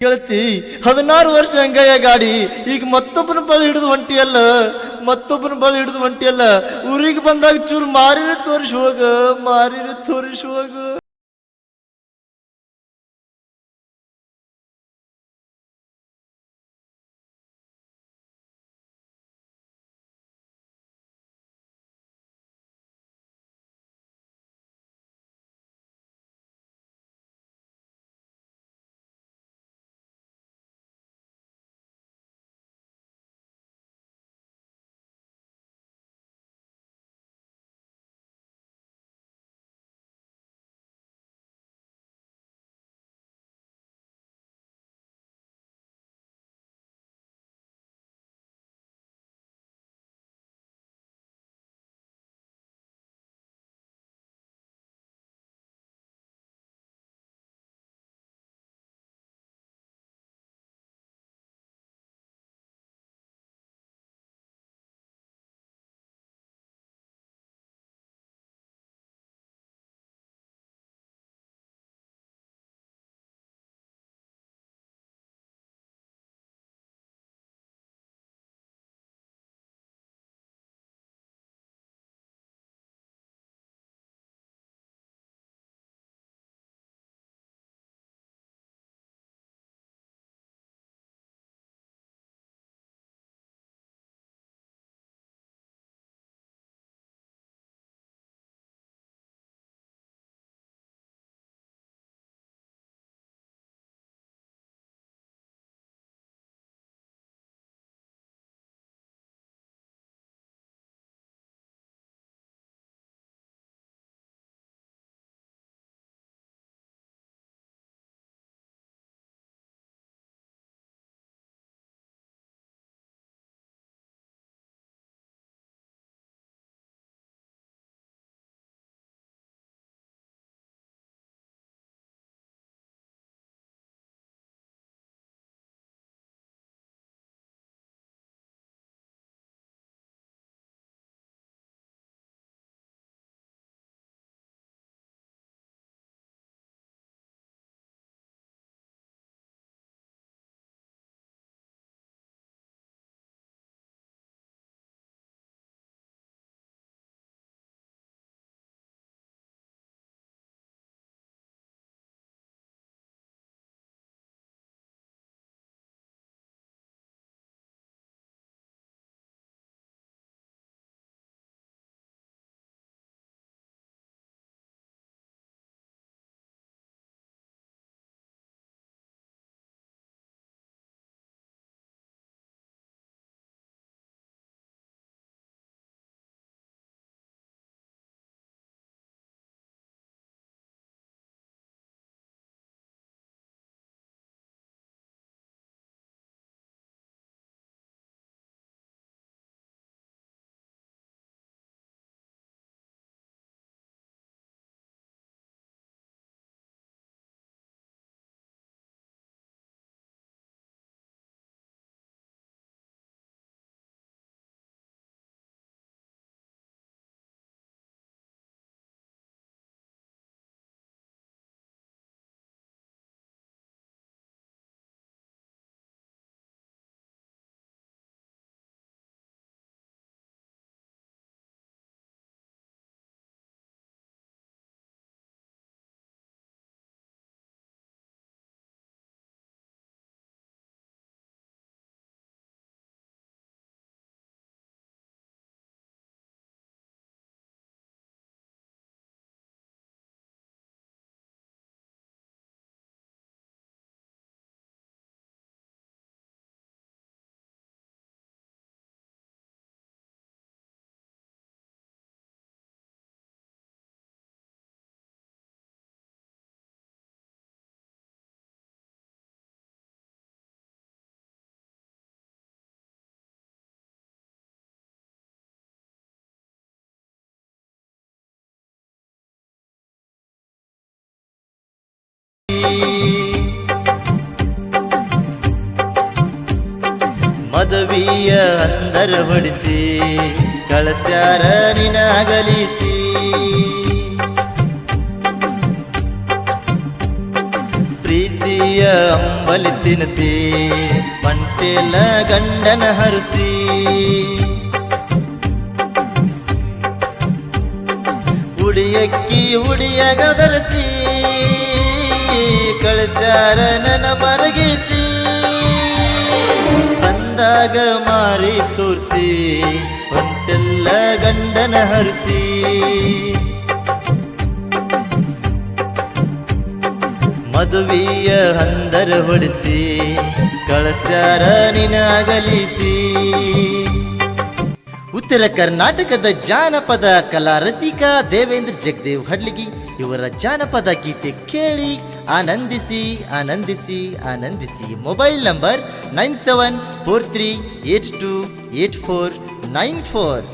ಗೆಳತಿ 16 ವರ್ಷ ಹಂಗಾಯ ಗಾಡಿ ಈಗ ಮತ್ತೊಬ್ಬನ ಬಳಿ ಹಿಡಿದು ಹೊಂಟಿಯಲ್ಲ ಊರಿಗೆ ಬಂದಾಗ ಚೂರು ಮಾರಿನ ತೋರಿಸಿ ಹೋಗ ಮದವಿಯ ಅಂದರ ಬಡಿಸಿ ಕಳಸ್ಯಾರ ನಿನಗಲಿಸಿ ಪ್ರೀತಿ ಮದುವೆಯ ಅಂಬಲಿ ತಿನಿಸಿ ಮಂಟೆಲ ಗಂಡನ ಹರಿಸಿ ಹುಡಿಯಕ್ಕಿ ಹುಡಿಯಗದರಿಸಿ ಕಳಿಸ್ಯಾರ ನನ್ನ ಮರಗಿಸಿ ಬಂದಾಗ ಮಾರಿ ತೋರಿಸಿ ಹೊಂಟೆಲ್ಲ ಗಂಡನ ಹರಿಸಿ ಮದುವೆಯ ಹಂದರ ಹೊಡಿಸಿ ಕಳಸ್ಯಾರ ನಿನಗಲಿಸಿ. ಉತ್ತರ ಕರ್ನಾಟಕದ ಜಾನಪದ ಕಲಾ ರಸಿಕ ದೇವೇಂದ್ರ ಜಗದೇವ್ ಹಡ್ಲಿಗಿ ಇವರ ಜಾನಪದ ಗೀತೆ ಕೇಳಿ ಆನಂದಿಸಿ ಆನಂದಿಸಿ ಆನಂದಿಸಿ. Mobile number 9743828494.